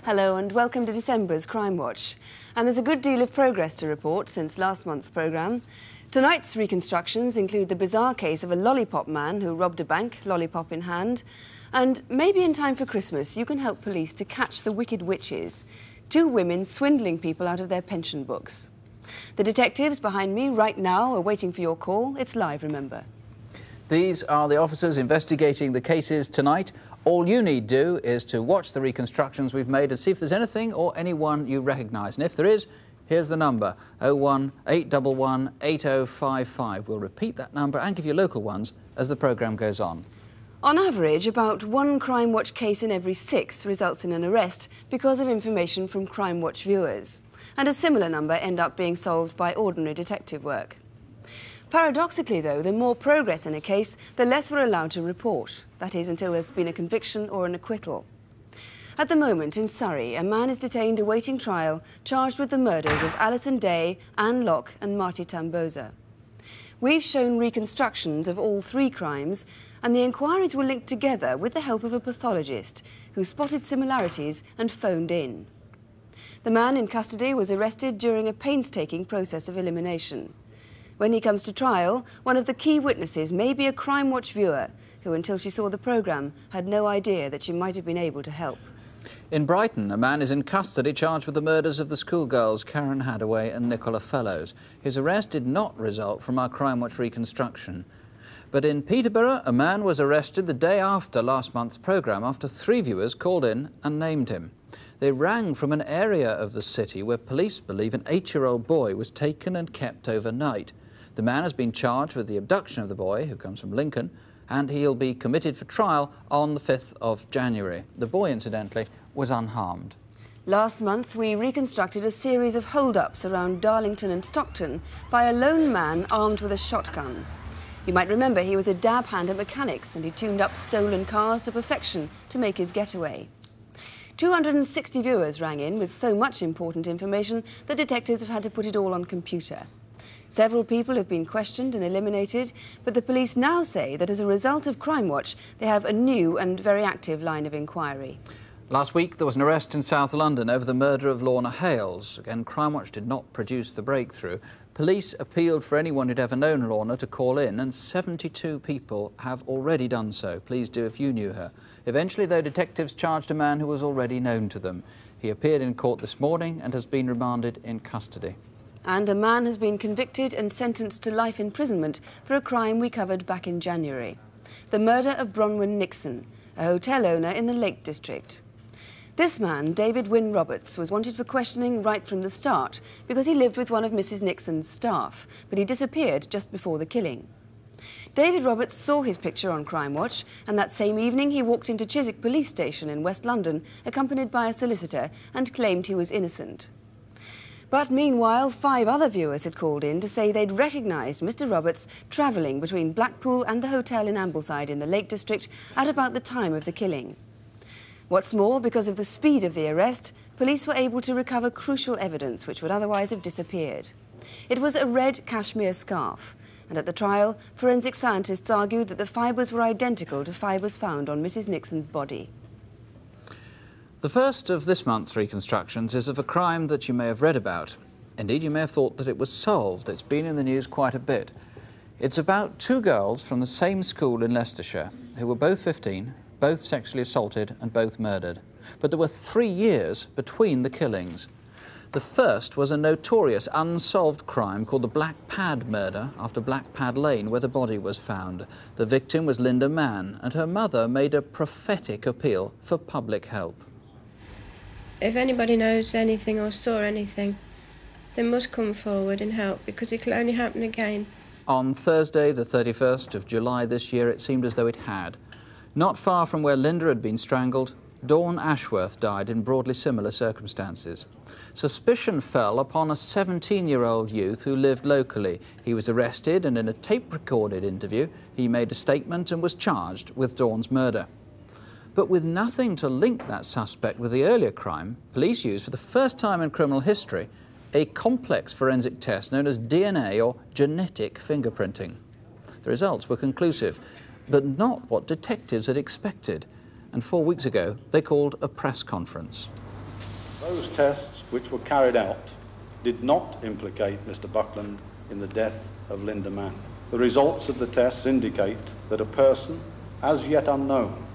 Hello and welcome to December's Crimewatch. And there's a good deal of progress to report since last month's programme. Tonight's reconstructions include the bizarre case of a lollipop man who robbed a bank, lollipop in hand. And maybe in time for Christmas you can help police to catch the wicked witches, two women swindling people out of their pension books. The detectives behind me right now are waiting for your call. It's live, remember. These are the officers investigating the cases tonight. All you need do is to watch the reconstructions we've made and see if there's anything or anyone you recognise. And if there is, here's the number, 01811 8055. We'll repeat that number and give you local ones as the programme goes on. On average, about one Crimewatch case in every 6 results in an arrest because of information from Crimewatch viewers. And a similar number end up being solved by ordinary detective work. Paradoxically, though, the more progress in a case, the less we're allowed to report. That is, until there's been a conviction or an acquittal. At the moment, in Surrey, a man is detained awaiting trial, charged with the murders of Alison Day, Anne Locke and Marty Tamboza. We've shown reconstructions of all 3 crimes, and the inquiries were linked together with the help of a pathologist who spotted similarities and phoned in. The man in custody was arrested during a painstaking process of elimination. When he comes to trial, one of the key witnesses may be a Crimewatch viewer who, until she saw the programme, had no idea that she might have been able to help. In Brighton, a man is in custody charged with the murders of the schoolgirls Karen Hadaway and Nicola Fellows. His arrest did not result from our Crimewatch reconstruction. But in Peterborough, a man was arrested the day after last month's programme after 3 viewers called in and named him. They rang from an area of the city where police believe an 8-year-old boy was taken and kept overnight. The man has been charged with the abduction of the boy, who comes from Lincoln, and he'll be committed for trial on the 5th of January. The boy, incidentally, was unharmed. Last month, we reconstructed a series of hold-ups around Darlington and Stockton by a lone man armed with a shotgun. You might remember he was a dab hand at mechanics and he tuned up stolen cars to perfection to make his getaway. 260 viewers rang in with so much important information that detectives have had to put it all on computer. Several people have been questioned and eliminated, but the police now say that as a result of Crimewatch, they have a new and very active line of inquiry. Last week, there was an arrest in South London over the murder of Lorna Hales. Again, Crimewatch did not produce the breakthrough. Police appealed for anyone who'd ever known Lorna to call in, and 72 people have already done so. Please do if you knew her. Eventually, though, detectives charged a man who was already known to them. He appeared in court this morning and has been remanded in custody. And a man has been convicted and sentenced to life imprisonment for a crime we covered back in January. The murder of Bronwyn Nixon, a hotel owner in the Lake District. This man, David Wynne Roberts, was wanted for questioning right from the start because he lived with one of Mrs. Nixon's staff, but he disappeared just before the killing. David Roberts saw his picture on Crimewatch, and that same evening he walked into Chiswick Police Station in West London, accompanied by a solicitor, and claimed he was innocent. But meanwhile, 5 other viewers had called in to say they'd recognised Mr. Roberts travelling between Blackpool and the hotel in Ambleside in the Lake District at about the time of the killing. What's more, because of the speed of the arrest, police were able to recover crucial evidence which would otherwise have disappeared. It was a red cashmere scarf, and at the trial, forensic scientists argued that the fibres were identical to fibres found on Mrs. Nixon's body. The first of this month's reconstructions is of a crime that you may have read about. Indeed, you may have thought that it was solved. It's been in the news quite a bit. It's about 2 girls from the same school in Leicestershire who were both 15, both sexually assaulted and both murdered. But there were 3 years between the killings. The first was a notorious unsolved crime called the Black Pad murder after Black Pad Lane, where the body was found. The victim was Linda Mann, and her mother made a prophetic appeal for public help. If anybody knows anything or saw anything, they must come forward and help, because it can only happen again. On Thursday, the 31st of July this year, it seemed as though it had. Not far from where Linda had been strangled, Dawn Ashworth died in broadly similar circumstances. Suspicion fell upon a 17-year-old youth who lived locally. He was arrested, and in a tape-recorded interview, he made a statement and was charged with Dawn's murder. But with nothing to link that suspect with the earlier crime, police used for the first time in criminal history a complex forensic test known as DNA or genetic fingerprinting. The results were conclusive, but not what detectives had expected. And 4 weeks ago, they called a press conference. Those tests which were carried out did not implicate Mr. Buckland in the death of Linda Mann. The results of the tests indicate that a person, as yet unknown,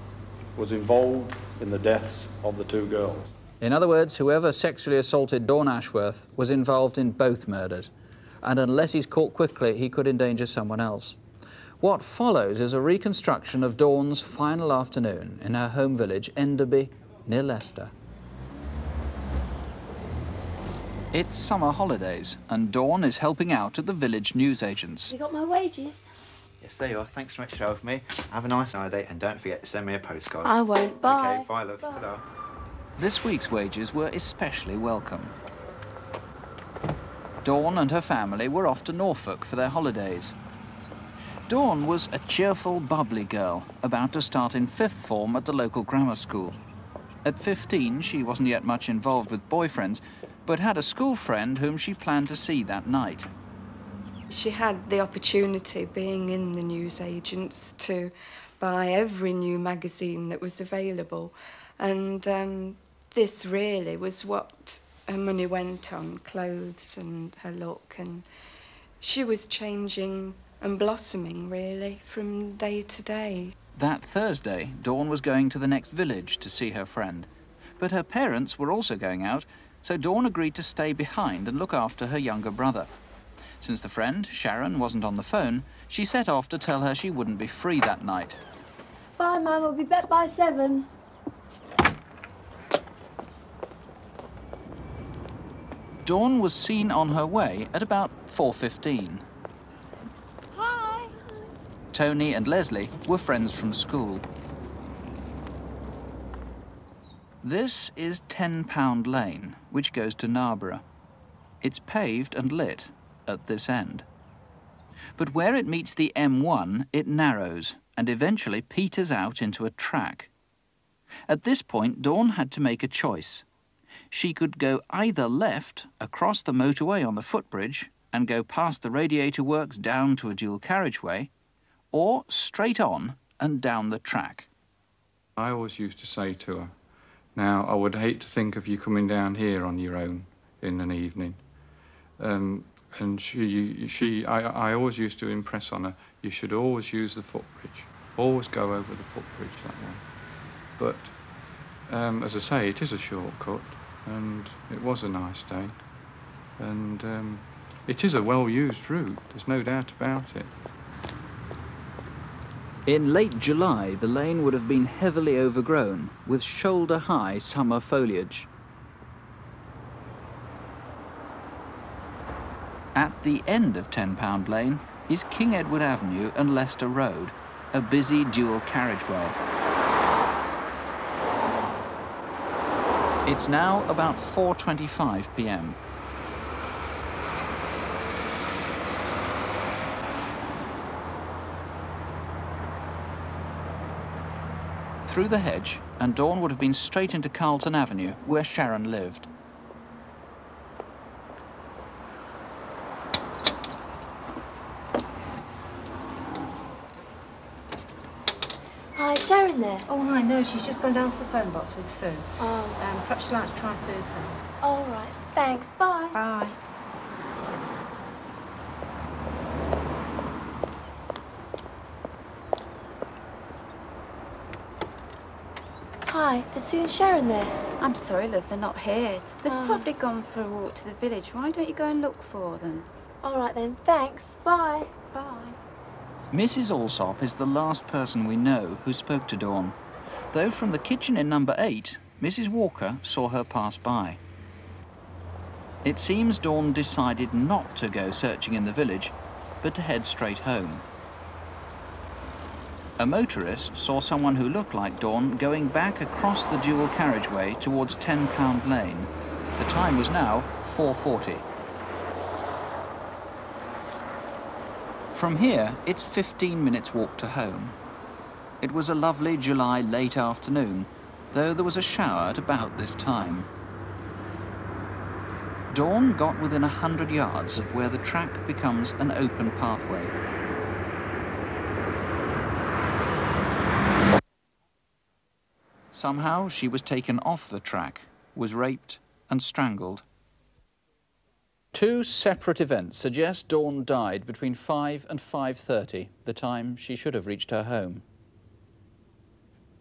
was involved in the deaths of the two girls. In other words, whoever sexually assaulted Dawn Ashworth was involved in both murders, and unless he's caught quickly, he could endanger someone else. What follows is a reconstruction of Dawn's final afternoon in her home village, Enderby, near Leicester. It's summer holidays, and Dawn is helping out at the village newsagents. You got my wages? Yes, there you are. Thanks so much for helping me. Have a nice holiday, and don't forget to send me a postcard. I won't. Bye. Okay, bye, love. Bye. Ta-da. This week's wages were especially welcome. Dawn and her family were off to Norfolk for their holidays. Dawn was a cheerful, bubbly girl, about to start in 5th form at the local grammar school. At 15, she wasn't yet much involved with boyfriends, but had a school friend whom she planned to see that night. She had the opportunity, being in the newsagents, to buy every new magazine that was available. And this really was what her money went on, clothes and her look. And she was changing and blossoming, really, from day to day. That Thursday, Dawn was going to the next village to see her friend. But her parents were also going out, so Dawn agreed to stay behind and look after her younger brother. Since the friend, Sharon, wasn't on the phone, she set off to tell her she wouldn't be free that night. Bye, Mum. I'll be back by 7. Dawn was seen on her way at about 4:15. Hi. Tony and Leslie were friends from school. This is 10 Pound Lane, which goes to Narborough. It's paved and lit at this end. But where it meets the M1, it narrows and eventually peters out into a track. At this point, Dawn had to make a choice. She could go either left, across the motorway on the footbridge, and go past the radiator works down to a dual carriageway, or straight on and down the track. I always used to say to her, now, I would hate to think of you coming down here on your own in an evening. And I always used to impress on her, you should always use the footbridge. Always go over the footbridge that way. But, as I say, it is a shortcut, and it was a nice day. And it is a well-used route, there's no doubt about it. In late July, the lane would have been heavily overgrown with shoulder-high summer foliage. At the end of 10 Pound Lane is King Edward Avenue and Leicester Road, a busy dual carriageway. It's now about 4:25 p.m. Through the hedge, and Dawn would have been straight into Carlton Avenue, where Sharon lived. Hi, is Sharon there? Oh, hi, no, she's just gone down to the phone box with Sue. Oh. Perhaps you'd like to try Sue's house. All right. Thanks. Bye. Bye. Hi, is Sue and Sharon there? I'm sorry, love, they're not here. They've Oh. probably gone for a walk to the village. Why don't you go and look for them? All right then. Thanks. Bye. Bye. Mrs. Alsop is the last person we know who spoke to Dawn, though from the kitchen in number 8, Mrs. Walker saw her pass by. It seems Dawn decided not to go searching in the village, but to head straight home. A motorist saw someone who looked like Dawn going back across the dual carriageway towards 10 Pound Lane. The time was now 4:40. From here, it's 15 minutes walk to home. It was a lovely July late afternoon, though there was a shower at about this time. Dawn got within 100 yards of where the track becomes an open pathway. Somehow, she was taken off the track, was raped, and strangled. Two separate events suggest Dawn died between 5 and 5:30, the time she should have reached her home.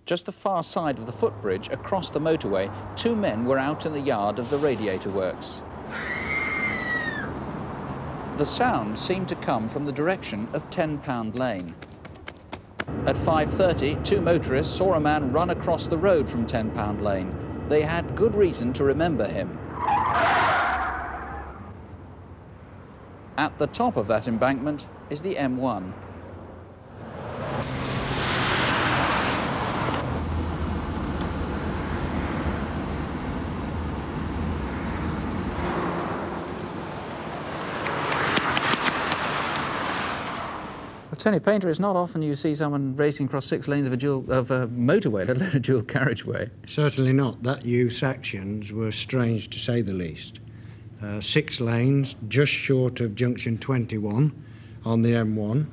Just the far side of the footbridge across the motorway, two men were out in the yard of the radiator works. The sound seemed to come from the direction of 10 Pound Lane. At 5:30, two motorists saw a man run across the road from 10 Pound Lane. They had good reason to remember him. At the top of that embankment is the M1. Tony Painter, it's not often you see someone racing across 6 lanes of a motorway, let alone a dual carriageway. Certainly not. That youth's actions were strange to say the least. 6 lanes, just short of junction 21 on the M1,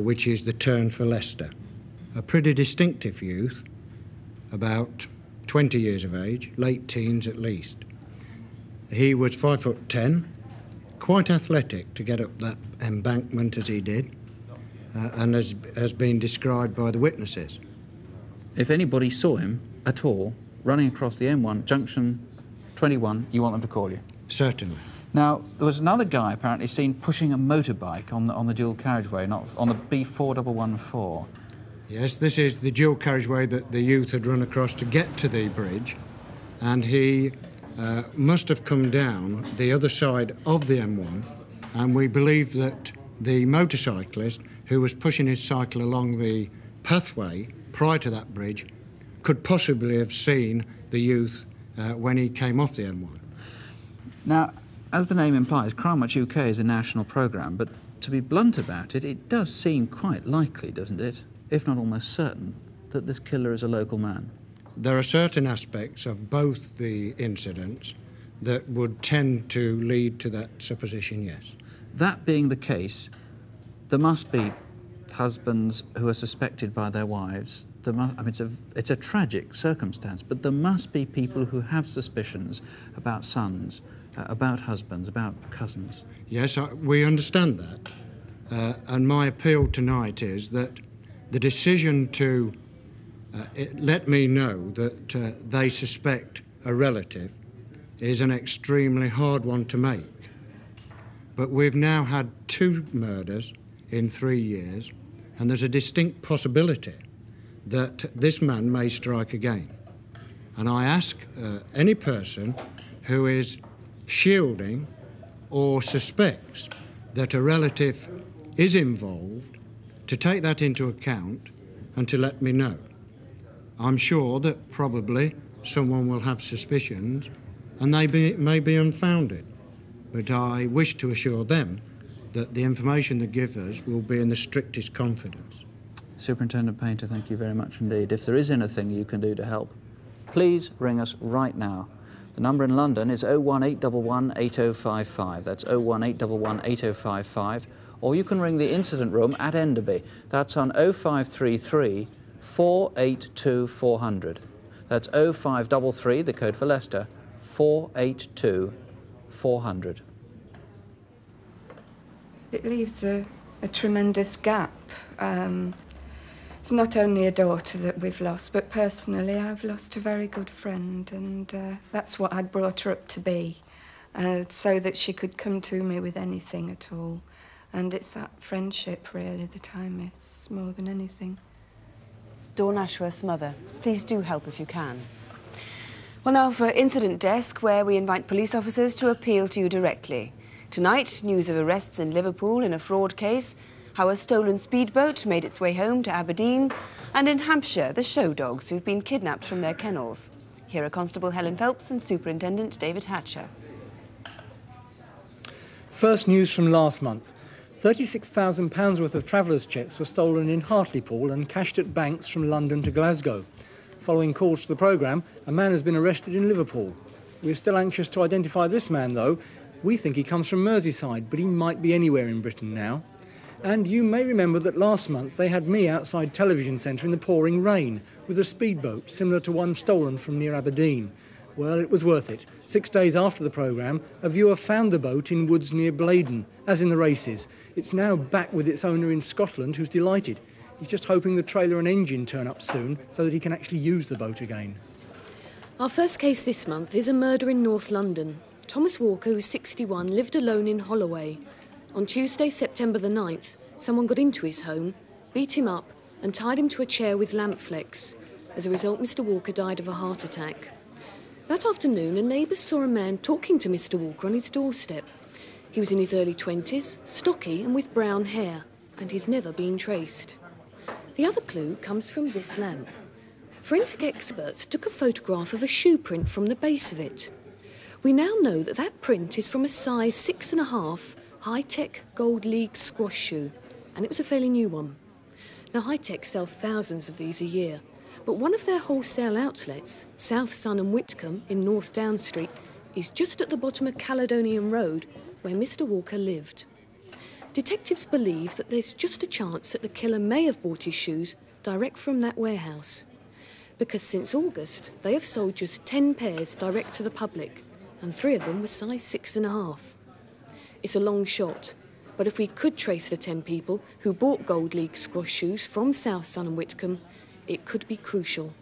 which is the turn for Leicester. A pretty distinctive youth, about 20 years of age, late teens at least. He was 5'10", quite athletic to get up that embankment as he did. And has been described by the witnesses. If anybody saw him at all running across the M1, junction 21, you want them to call you? Certainly. Now, there was another guy apparently seen pushing a motorbike on the dual carriageway, not on the B4114. Yes, this is the dual carriageway that the youth had run across to get to the bridge, and he must have come down the other side of the M1, and we believe that the motorcyclist who was pushing his cycle along the pathway prior to that bridge could possibly have seen the youth when he came off the M1. Now, as the name implies, Crimewatch UK is a national programme, but to be blunt about it, it does seem quite likely, doesn't it, if not almost certain, that this killer is a local man. There are certain aspects of both the incidents that would tend to lead to that supposition, yes. That being the case, there must be husbands who are suspected by their wives. It's a tragic circumstance, but there must be people who have suspicions about sons, about husbands, about cousins. Yes, we understand that. And my appeal tonight is that the decision to let me know that they suspect a relative is an extremely hard one to make. But we've now had 2 murders in 3 years, and there's a distinct possibility that this man may strike again. And I ask any person who is shielding or suspects that a relative is involved to take that into account and to let me know. I'm sure that probably someone will have suspicions and they may be unfounded, but I wish to assure them that the information they give us will be in the strictest confidence. Superintendent Painter, thank you very much indeed. If there is anything you can do to help, please ring us right now. The number in London is 01811 8055. That's 01811 8055. Or you can ring the incident room at Enderby. That's on 0533 482 400. That's 0533, the code for Leicester, 482 400. It leaves a tremendous gap. It's not only a daughter that we've lost, but personally I've lost a very good friend, and that's what I'd brought her up to be, so that she could come to me with anything at all. And it's that friendship, really, that I miss more than anything. Dawn Ashworth's mother, please do help if you can. Well, now for Incident Desk, where we invite police officers to appeal to you directly. Tonight, news of arrests in Liverpool in a fraud case, how a stolen speedboat made its way home to Aberdeen, and in Hampshire, the show dogs who've been kidnapped from their kennels. Here are Constable Helen Phelps and Superintendent David Hatcher. First news from last month. £36,000 worth of travellers' cheques were stolen in Hartlepool and cashed at banks from London to Glasgow. Following calls to the programme, a man has been arrested in Liverpool. We're still anxious to identify this man, though. We think he comes from Merseyside, but he might be anywhere in Britain now. And you may remember that last month they had me outside Television Centre in the pouring rain with a speedboat similar to one stolen from near Aberdeen. Well, it was worth it. 6 days after the programme, a viewer found the boat in woods near Blaydon, as in the races. It's now back with its owner in Scotland, who's delighted. He's just hoping the trailer and engine turn up soon so that he can actually use the boat again. Our first case this month is a murder in North London. Thomas Walker, who's 61, lived alone in Holloway. On Tuesday, September the 9th, someone got into his home, beat him up and tied him to a chair with lamp flecks. As a result, Mr. Walker died of a heart attack. That afternoon, a neighbour saw a man talking to Mr. Walker on his doorstep. He was in his early 20s, stocky and with brown hair, and he's never been traced. The other clue comes from this lamp. Forensic experts took a photograph of a shoe print from the base of it. We now know that that print is from a size 6.5 high-tech Gold League squash shoe, and it was a fairly new one. Now, High-Tech sell thousands of these a year, but one of their wholesale outlets, South Sun and Whitcomb in North Down Street, is just at the bottom of Caledonian Road, where Mr. Walker lived. Detectives believe that there's just a chance that the killer may have bought his shoes direct from that warehouse, because since August, they have sold just 10 pairs direct to the public, and 3 of them were size 6.5. It's a long shot, but if we could trace the 10 people who bought Gold League squash shoes from South Sun and Whitcomb, it could be crucial.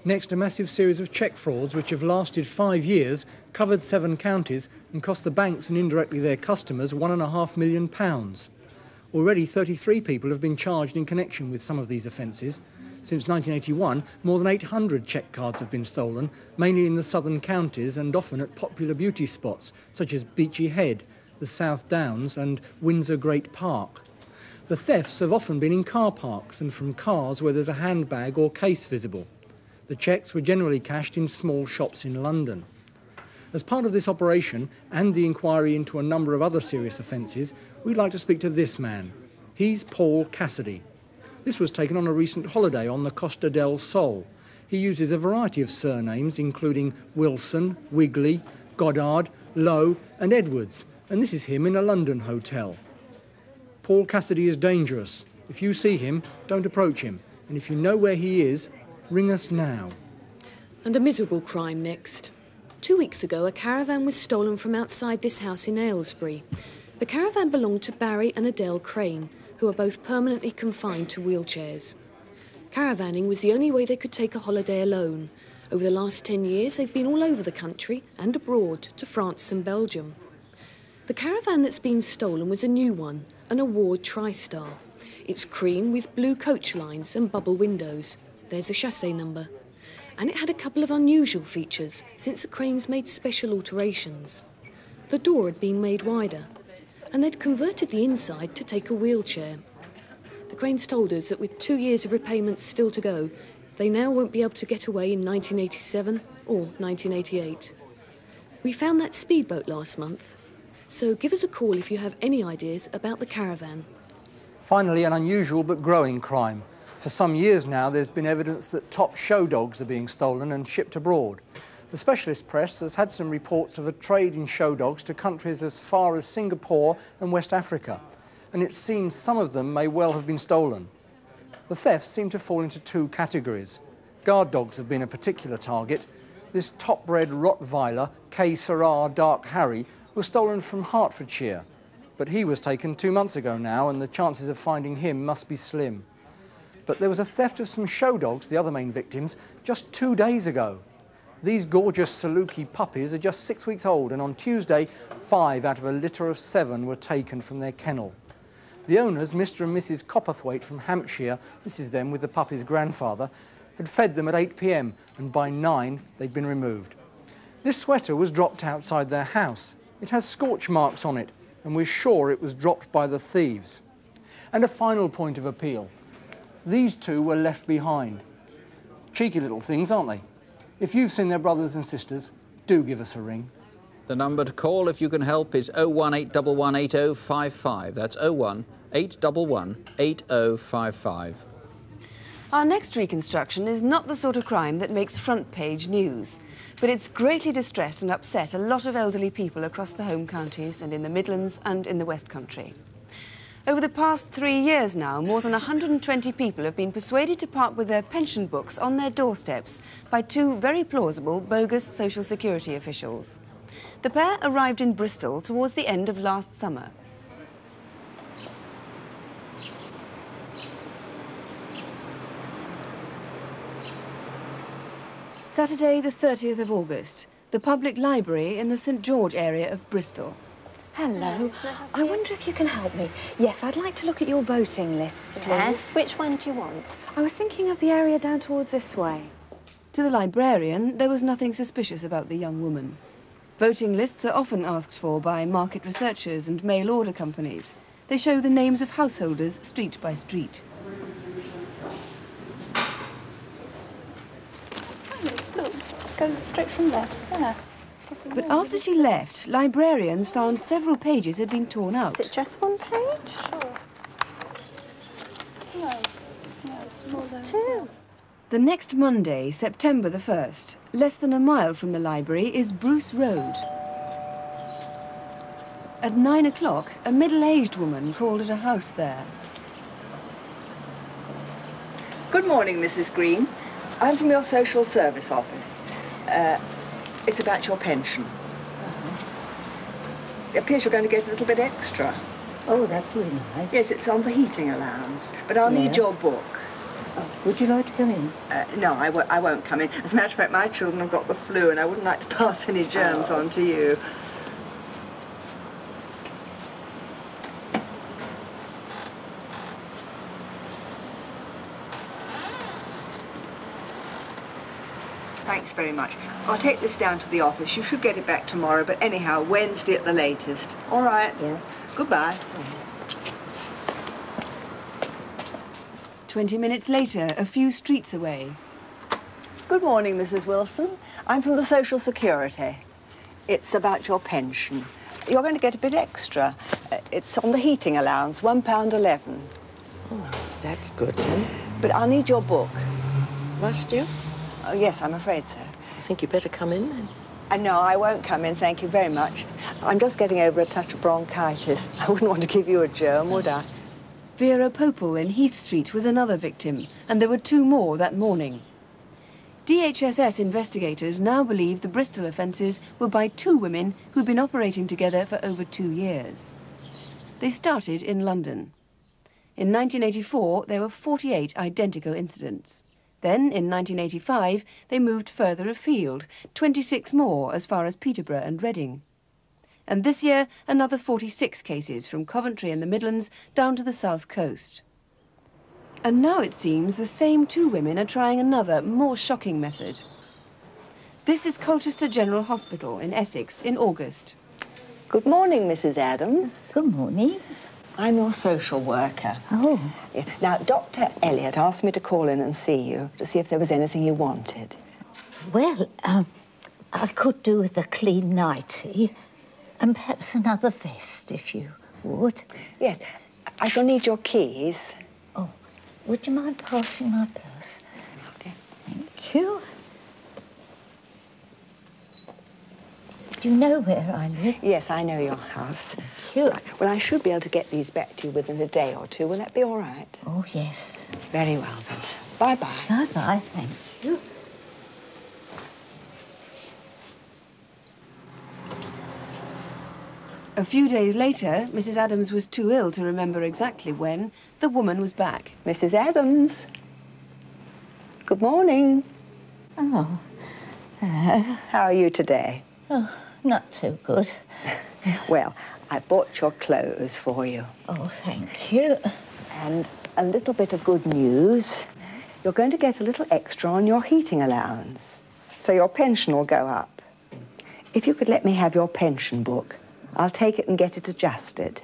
Next, a massive series of cheque frauds which have lasted 5 years, covered 7 counties and cost the banks and indirectly their customers £1.5 million. Already 33 people have been charged in connection with some of these offences. Since 1981, more than 800 cheque cards have been stolen, mainly in the southern counties and often at popular beauty spots such as Beachy Head, the South Downs and Windsor Great Park. The thefts have often been in car parks and from cars where there's a handbag or case visible. The cheques were generally cashed in small shops in London. As part of this operation and the inquiry into a number of other serious offences, we'd like to speak to this man. He's Paul Cassidy. This was taken on a recent holiday on the Costa del Sol. He uses a variety of surnames, including Wilson, Wigley, Goddard, Lowe and Edwards, and this is him in a London hotel. Paul Cassidy is dangerous. If you see him, don't approach him, and if you know where he is, ring us now. And a miserable crime next. 2 weeks ago, a caravan was stolen from outside this house in Aylesbury. The caravan belonged to Barry and Adele Crane, who are both permanently confined to wheelchairs. Caravanning was the only way they could take a holiday alone. Over the last 10 years, they've been all over the country and abroad to France and Belgium. The caravan that's been stolen was a new one, an Award TriStar. It's cream with blue coach lines and bubble windows. There's a chassis number. And it had a couple of unusual features, since the Cranes made special alterations. The door had been made wider, and they'd converted the inside to take a wheelchair. The Cranes told us that with 2 years of repayments still to go, they now won't be able to get away in 1987 or 1988. We found that speedboat last month, so give us a call if you have any ideas about the caravan. Finally, an unusual but growing crime. For some years now, there's been evidence that top show dogs are being stolen and shipped abroad. The specialist press has had some reports of a trade in show dogs to countries as far as Singapore and West Africa, and it seems some of them may well have been stolen. The thefts seem to fall into 2 categories. Guard dogs have been a particular target. This top-bred Rottweiler, K. Syrah Dark Harry, was stolen from Hertfordshire, but he was taken 2 months ago now, and the chances of finding him must be slim. But there was a theft of some show dogs, the other main victims, just 2 days ago. These gorgeous Saluki puppies are just 6 weeks old, and on Tuesday, 5 out of a litter of 7 were taken from their kennel. The owners, Mr. and Mrs. Copperthwaite from Hampshire, this is them with the puppy's grandfather, had fed them at 8 p.m, and by 9 they'd been removed. This sweater was dropped outside their house. It has scorch marks on it, and we're sure it was dropped by the thieves. And a final point of appeal. These 2 were left behind. Cheeky little things, aren't they? If you've seen their brothers and sisters, do give us a ring. The number to call if you can help is 018118055. That's 018118055. Our next reconstruction is not the sort of crime that makes front-page news, but it's greatly distressed and upset a lot of elderly people across the home counties and in the Midlands and in the West Country. Over the past 3 years now, more than 120 people have been persuaded to part with their pension books on their doorsteps by two very plausible bogus social security officials. The pair arrived in Bristol towards the end of last summer. Saturday, the 30th of August, the public library in the St George area of Bristol. Hello. I wonder if you can help me. Yes, I'd like to look at your voting lists, please. Yes, which one do you want? I was thinking of the area down towards this way. To the librarian, there was nothing suspicious about the young woman. Voting lists are often asked for by market researchers and mail-order companies. They show the names of householders street by street. Look, goes straight from there to there. But after she left, librarians found several pages had been torn out. Is it just one page? Sure. No, it's more than two. The next Monday, September the 1st, less than a mile from the library, is Bruce Road. At 9 o'clock, a middle-aged woman called at a house there. Good morning, Mrs. Green. I'm from your social service office. It's about your pension. It appears you're going to get a little bit extra. Oh, that'd be nice. Yes, it's on the heating allowance, but I'll need your book. Oh, would you like to come in? No, I won't come in. As a matter of fact, my children have got the flu and I wouldn't like to pass any germs on to you. Thanks very much. I'll take this down to the office. You should get it back tomorrow, but anyhow, Wednesday at the latest. All right? Yes. Goodbye. 20 minutes later, a few streets away. Good morning, Mrs. Wilson. I'm from the Social Security. It's about your pension. You're going to get a bit extra. It's on the heating allowance, £1.11. Oh, that's good then. But I'll need your book. Must you? Oh, yes, I'm afraid so. I think you better come in then. No, I won't come in, thank you very much. I'm just getting over a touch of bronchitis. I wouldn't want to give you a germ, would I? Vera Popel in Heath Street was another victim, and there were two more that morning. DHSS investigators now believe the Bristol offences were by two women who'd been operating together for over 2 years. They started in London. In 1984, there were 48 identical incidents. Then, in 1985, they moved further afield, 26 more as far as Peterborough and Reading. And this year, another 46 cases from Coventry and the Midlands down to the south coast. And now it seems the same two women are trying another, more shocking method. This is Colchester General Hospital in Essex in August. Good morning, Mrs. Adams. Good morning. I'm your social worker. Oh. Yeah. Now, Dr. Elliot asked me to call in and see you to see if there was anything you wanted. Well, I could do with a clean nightie and perhaps another vest, if you would. Yes. I shall need your keys. Oh, would you mind passing my purse? Okay. Thank you. Do you know where I live? Yes, I know your house. Thank you. Right. Well, I should be able to get these back to you within a day or two. Will that be all right? Oh, yes. Very well, then. Bye-bye. Bye-bye, thank you. A few days later, Mrs. Adams was too ill to remember exactly when, the woman was back. Mrs. Adams. Good morning. Oh. How are you today? Oh, not too good. Well, I bought your clothes for you. Oh, thank you. And a little bit of good news. You're going to get a little extra on your heating allowance, so your pension will go up. If you could let me have your pension book, I'll take it and get it adjusted.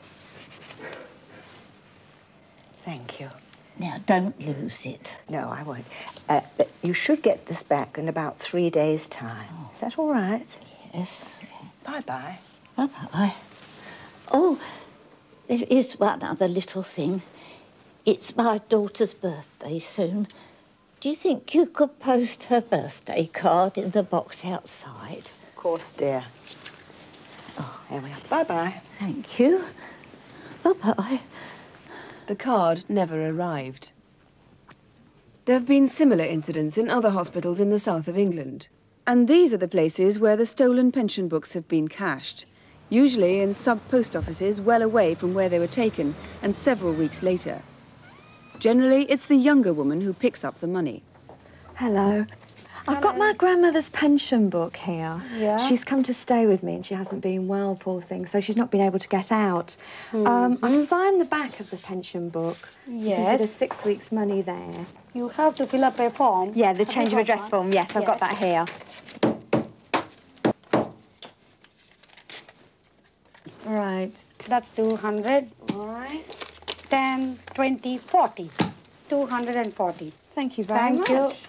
Thank you. Now, don't lose it. No, I won't. But you should get this back in about 3 days' time. Oh. Is that all right? Yes. Bye-bye. Bye-bye. Oh, there is one other little thing. It's my daughter's birthday soon. Do you think you could post her birthday card in the box outside? Of course, dear. Oh, there we are. Bye-bye. Thank you. Bye-bye. The card never arrived. There have been similar incidents in other hospitals in the south of England. And these are the places where the stolen pension books have been cached, usually in sub-post offices well away from where they were taken and several weeks later. Generally, it's the younger woman who picks up the money. Hello. I've got my grandmother's pension book here. Yeah? She's come to stay with me and she hasn't been well, poor thing, so she's not been able to get out. I've signed the back of the pension book. Yes. You can see there's 6 weeks' money there. You have to fill up a form. Yeah, the change of address form. Yes, I've got that here. Right. That's 200. All right. 10, 20, 40. 240. Thank you very much. Thank you.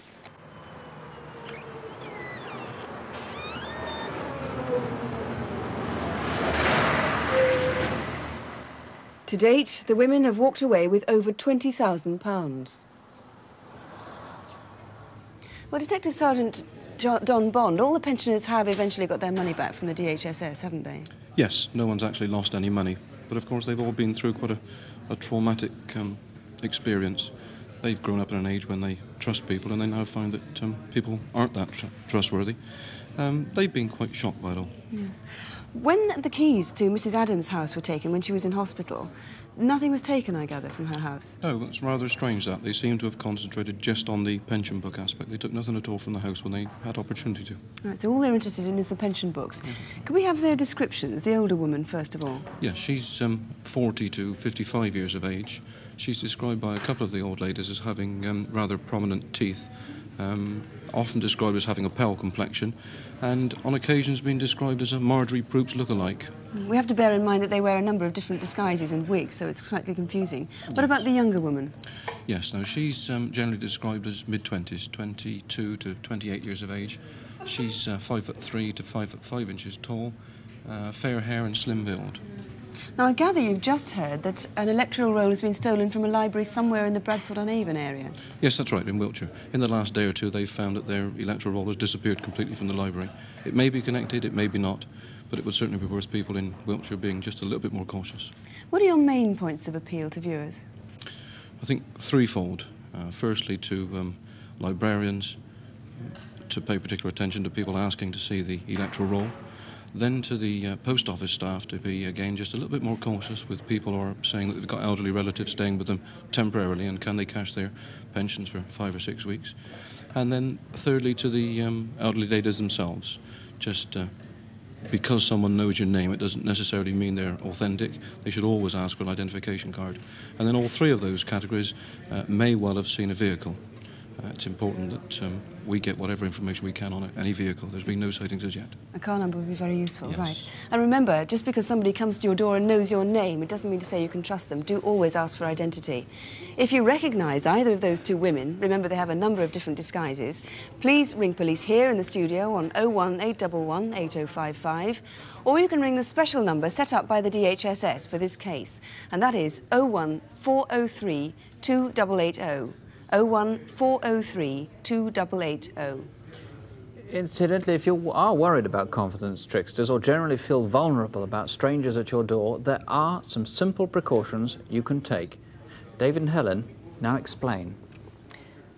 To date, the women have walked away with over £20,000. Well, Detective Sergeant Don Bond, all the pensioners have eventually got their money back from the DHSS, haven't they? Yes, no one's actually lost any money. But of course, they've all been through quite a traumatic experience. They've grown up in an age when they trust people, and they now find that people aren't that trustworthy. They've been quite shocked by it all. Yes. When the keys to Mrs. Adams' house were taken when she was in hospital, nothing was taken, I gather, from her house? No, that's rather strange, that. They seem to have concentrated just on the pension book aspect. They took nothing at all from the house when they had opportunity to. Right, so all they're interested in is the pension books. Can we have their descriptions, the older woman, first of all? Yes, she's 40 to 55 years of age. She's described by a couple of the old ladies as having rather prominent teeth, often described as having a pale complexion, and on occasions been described as a Marjorie Proops look-alike. We have to bear in mind that they wear a number of different disguises and wigs, so it's slightly confusing. What about the younger woman? Yes, now she's generally described as mid-20s, 22 to 28 years of age. She's 5'3" to 5'5" inches tall, fair hair and slim build. Now, I gather you've just heard that an electoral roll has been stolen from a library somewhere in the Bradford-on-Avon area. Yes, that's right, in Wiltshire. In the last day or two, they've found that their electoral roll has disappeared completely from the library. It may be connected, it may be not, but it would certainly be worth people in Wiltshire being just a little bit more cautious. What are your main points of appeal to viewers? I think threefold. Firstly, to librarians to pay particular attention to people asking to see the electoral roll. Then to the post office staff to be, again, just a little bit more cautious with people who are saying that they've got elderly relatives staying with them temporarily and can they cash their pensions for 5 or 6 weeks. And then thirdly to the elderly ladies themselves. Just because someone knows your name, it doesn't necessarily mean they're authentic. They should always ask for an identification card. And then all three of those categories may well have seen a vehicle. It's important that we get whatever information we can on any vehicle. There's been no sightings as yet. A car number would be very useful, yes. Right. And remember, just because somebody comes to your door and knows your name, it doesn't mean to say you can trust them. Do always ask for identity. If you recognise either of those two women, remember they have a number of different disguises, please ring police here in the studio on 01811 8055, or you can ring the special number set up by the DHSS for this case, and that is 01403 2880. 01403 2880. Incidentally, if you are worried about confidence tricksters or generally feel vulnerable about strangers at your door, there are some simple precautions you can take. David and Helen now explain.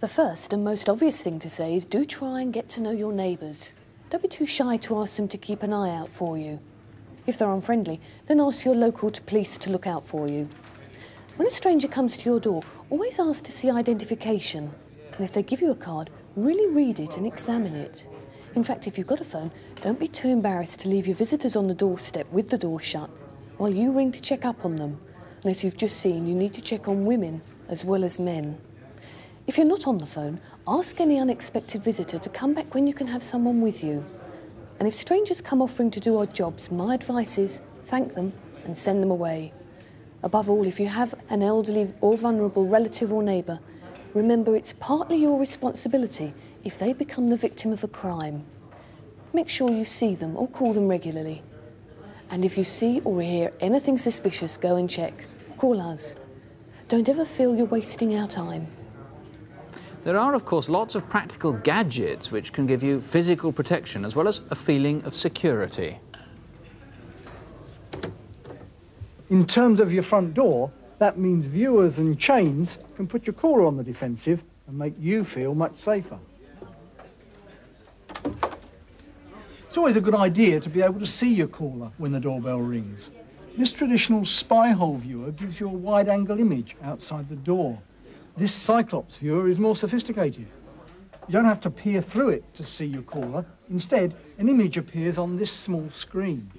The first and most obvious thing to say is do try and get to know your neighbours. Don't be too shy to ask them to keep an eye out for you. If they're unfriendly, then ask your local police to look out for you. When a stranger comes to your door, always ask to see identification. And if they give you a card, really read it and examine it. In fact, if you've got a phone, don't be too embarrassed to leave your visitors on the doorstep with the door shut while you ring to check up on them. And as you've just seen, you need to check on women as well as men. If you're not on the phone, ask any unexpected visitor to come back when you can have someone with you. And if strangers come offering to do odd jobs, my advice is thank them and send them away. Above all, if you have an elderly or vulnerable relative or neighbour, remember it's partly your responsibility if they become the victim of a crime. Make sure you see them or call them regularly. And if you see or hear anything suspicious, go and check. Call us. Don't ever feel you're wasting our time. There are, of course, lots of practical gadgets which can give you physical protection as well as a feeling of security. In terms of your front door, That means viewers and chains can put your caller on the defensive and make you feel much safer. It's always a good idea to be able to see your caller when the doorbell rings. This traditional spy hole viewer gives you a wide-angle image outside the door. This Cyclops viewer is more sophisticated. You don't have to peer through it to see your caller. Instead, an image appears on this small screen.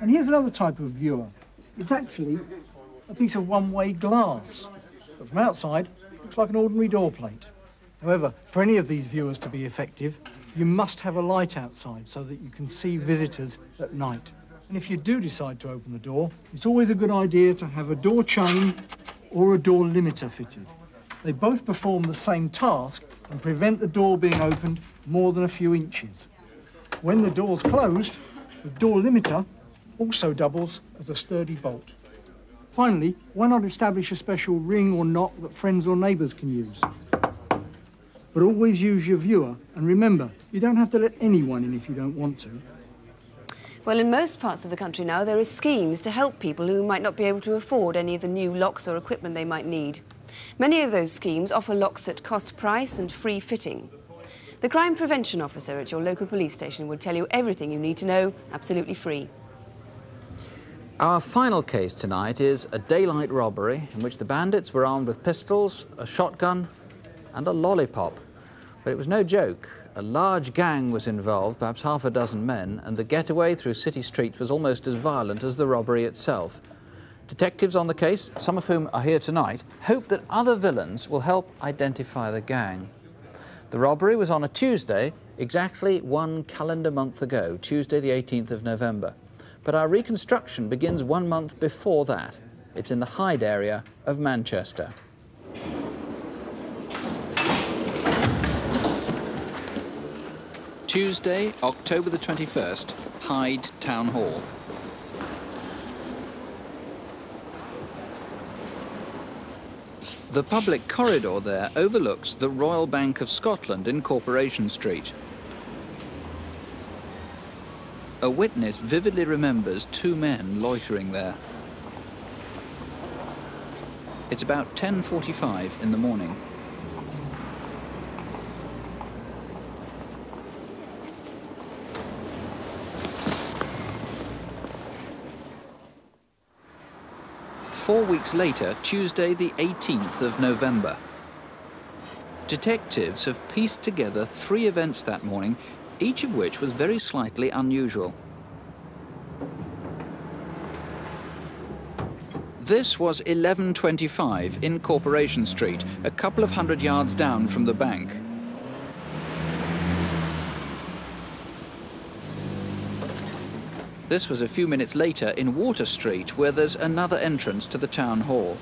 And here's another type of viewer. It's actually a piece of one-way glass, but from outside, it looks like an ordinary door plate. However, for any of these viewers to be effective, you must have a light outside so that you can see visitors at night. And if you do decide to open the door, it's always a good idea to have a door chain or a door limiter fitted. They both perform the same task and prevent the door being opened more than a few inches. When the door's closed, the door limiter also doubles as a sturdy bolt. Finally, why not establish a special ring or knock that friends or neighbours can use? But always use your viewer, and remember, you don't have to let anyone in if you don't want to. Well, in most parts of the country now, there are schemes to help people who might not be able to afford any of the new locks or equipment they might need. Many of those schemes offer locks at cost price and free fitting. The crime prevention officer at your local police station will tell you everything you need to know, absolutely free. Our final case tonight is a daylight robbery in which the bandits were armed with pistols, a shotgun and a lollipop. But it was no joke. A large gang was involved, perhaps half a dozen men, and the getaway through city streets was almost as violent as the robbery itself. Detectives on the case, some of whom are here tonight, hope that other villains will help identify the gang. The robbery was on a Tuesday, exactly 1 calendar month ago, Tuesday the 18th of November. But our reconstruction begins 1 month before that. It's in the Hyde area of Manchester. Tuesday, October the 21st, Hyde Town Hall. The public corridor there overlooks the Royal Bank of Scotland in Corporation Street. A witness vividly remembers 2 men loitering there. It's about 10:45 in the morning. Four weeks later, Tuesday the 18th of November. Detectives have pieced together 3 events that morning, each of which was very slightly unusual. This was 11:25 in Corporation Street, a couple of hundred yards down from the bank. This was a few minutes later in Water Street, where there's another entrance to the town hall.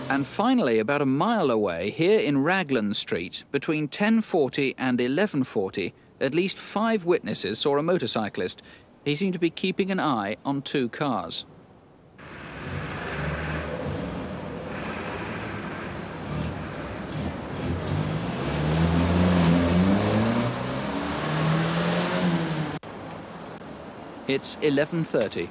And finally, about a mile away, here in Raglan Street, between 10:40 and 11:40, at least 5 witnesses saw a motorcyclist. He seemed to be keeping an eye on 2 cars. It's 11:30.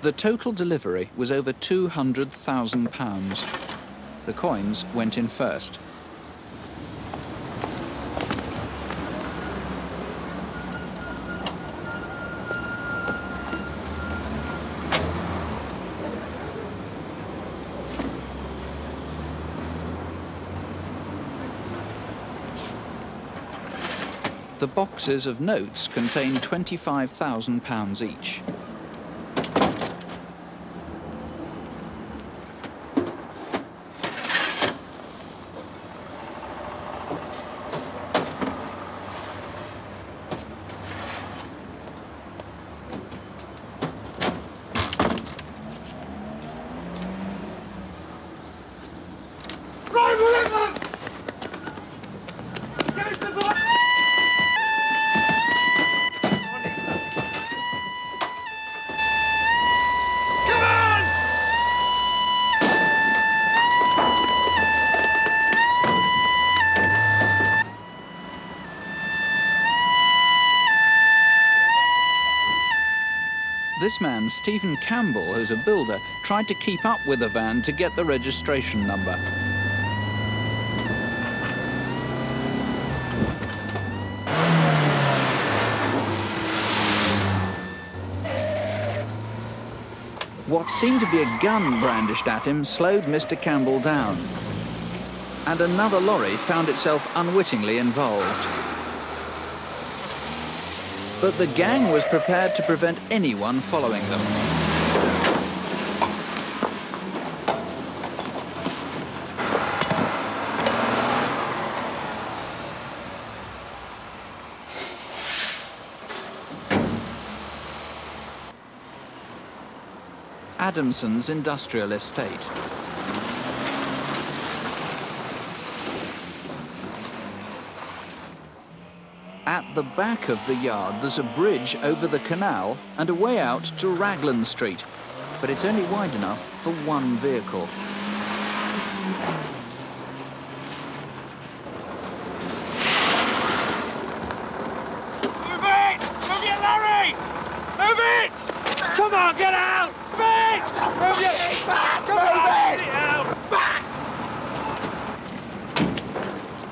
The total delivery was over £200,000. The coins went in first. The boxes of notes contained £25,000 each. this man, Stephen Campbell, who's a builder, tried to keep up with the van to get the registration number. What seemed to be a gun brandished at him slowed Mr. Campbell down. And another lorry found itself unwittingly involved. But the gang was prepared to prevent anyone following them. Adamson's industrial estate. At the back of the yard, there's a bridge over the canal and a way out to Raglan Street, but it's only wide enough for one vehicle. Move it! Move your lorry! Move it! Come on, get out! Fit! Move your... Back! Come on, get it out! Back!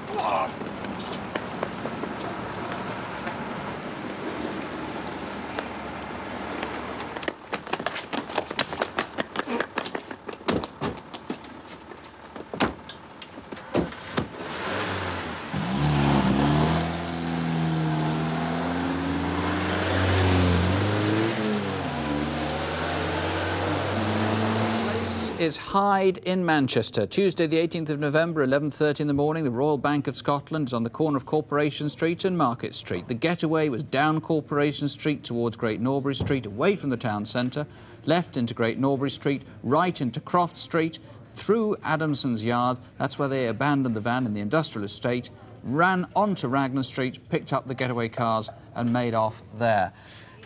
Come on! Is Hyde in Manchester. Tuesday the 18th of November, 11:30 in the morning, the Royal Bank of Scotland is on the corner of Corporation Street and Market Street. The getaway was down Corporation Street towards Great Norbury Street, away from the town centre, left into Great Norbury Street, right into Croft Street, through Adamson's yard, that's where they abandoned the van in the industrial estate, ran onto Raglan Street, picked up the getaway cars and made off there.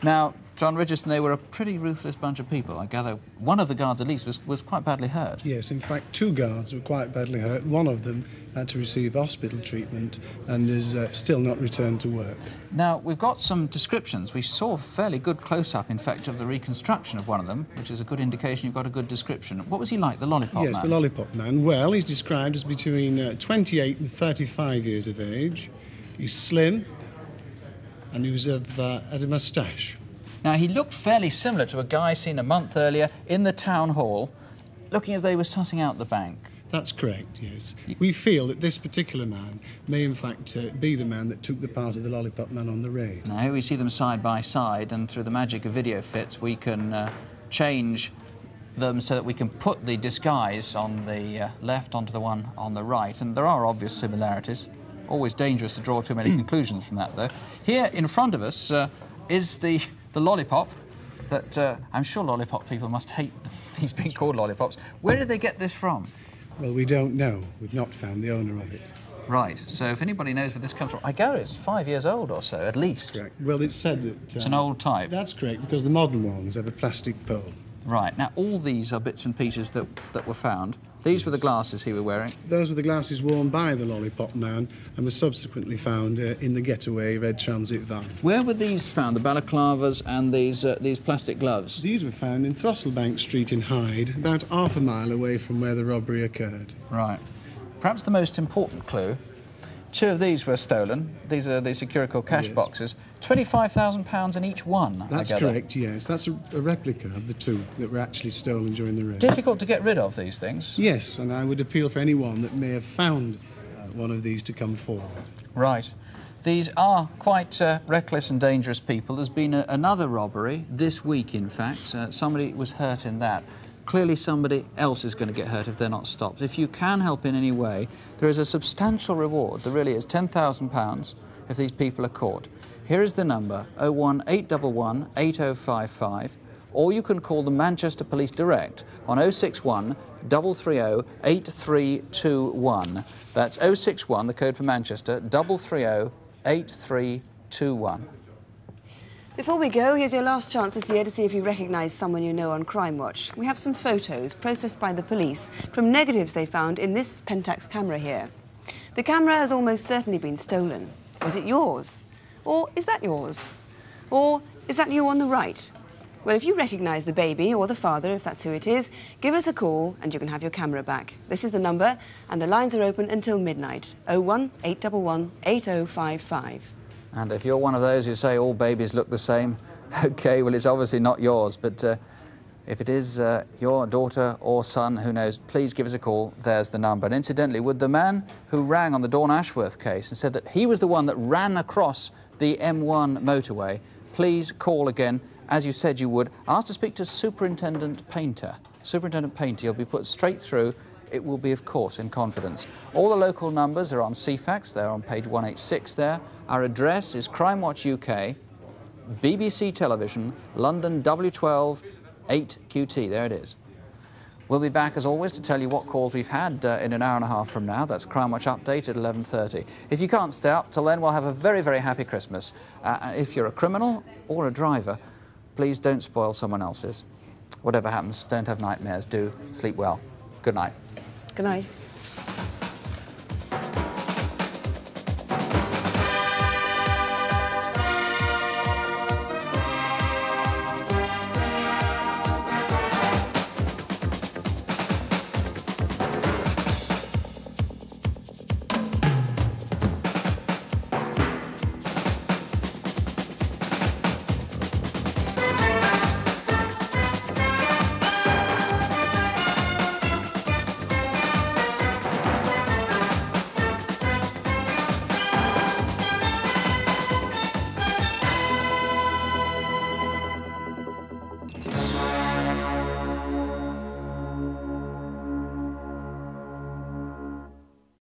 Now, John Richardson, they were a pretty ruthless bunch of people. I gather one of the guards, at least, was quite badly hurt. Yes, in fact, 2 guards were quite badly hurt. One of them had to receive hospital treatment and is still not returned to work. Now, we've got some descriptions. We saw a fairly good close-up, in fact, of the reconstruction of one of them, which is a good indication you've got a good description. What was he like, the lollipop man? Yes, the lollipop man. Well, he's described as between 28 and 35 years of age. He's slim, and he was had a moustache. Now, he looked fairly similar to a guy seen a month earlier in the town hall, looking as they were sussing out the bank. That's correct, yes. We feel that this particular man may, in fact, be the man that took the part of the lollipop man on the raid. Now, here we see them side by side, and through the magic of video fits, we can change them so that we can put the disguise on the left onto the one on the right, and there are obvious similarities. Always dangerous to draw too many conclusions from that, though. Here in front of us is the lollipop that I'm sure lollipop people must hate these being called lollipops. Where did they get this from? Well, we don't know. We've not found the owner of it. Right, so if anybody knows where this comes from, I gather it's 5 years old or so, at least. That's correct. Well, it's said that... it's an old type. That's correct, because the modern ones have a plastic pearl. Right, now all these are bits and pieces that were found. These were the glasses he was wearing. Those were the glasses worn by the lollipop man and were subsequently found in the getaway red transit van. Where were these found, the balaclavas and these plastic gloves? These were found in Throttlebank Street in Hyde, about half a mile away from where the robbery occurred. Right. Perhaps the most important clue, 2 of these were stolen. These are the Securico cash boxes. £25,000 in each one, That's correct, yes. That's a replica of the 2 that were actually stolen during the raid. Difficult to get rid of these things? Yes, and I would appeal for anyone that may have found one of these to come forward. Right. These are quite reckless and dangerous people. There's been another robbery this week, in fact. Somebody was hurt in that. Clearly somebody else is going to get hurt if they're not stopped. If you can help in any way, there is a substantial reward. There really is, £10,000 if these people are caught. Here is the number, 01811 8055, or you can call the Manchester Police Direct on 061 330 8321. That's 061, the code for Manchester, 330 8321. Before we go, here's your last chance this year to see if you recognise someone you know on Crimewatch. We have some photos processed by the police from negatives they found in this Pentax camera here. The camera has almost certainly been stolen. Was it yours? Or is that yours? Or is that you on the right? Well, if you recognise the baby or the father, if that's who it is, give us a call and you can have your camera back. This is the number, and the lines are open until midnight. 01 811 8055. And if you're one of those who say all babies look the same, OK, well, it's obviously not yours, but if it is your daughter or son, who knows, please give us a call. There's the number. And incidentally, would the man who rang on the Dawn Ashworth case and said that he was the one that ran across the M1 motorway, please call again, as you said you would. Ask to speak to Superintendent Painter. Superintendent Painter, you'll be put straight through. It will be, of course, in confidence. All the local numbers are on CFAX. They're on page 186 there. Our address is Crimewatch UK, BBC Television, London W12 8QT. There it is. We'll be back, as always, to tell you what calls we've had in an hour and a half from now. That's Crimewatch Update at 11:30. If you can't stay up till then, we'll have a very, very happy Christmas. If you're a criminal or a driver, please don't spoil someone else's. Whatever happens, don't have nightmares. Do sleep well. Good night. Good night.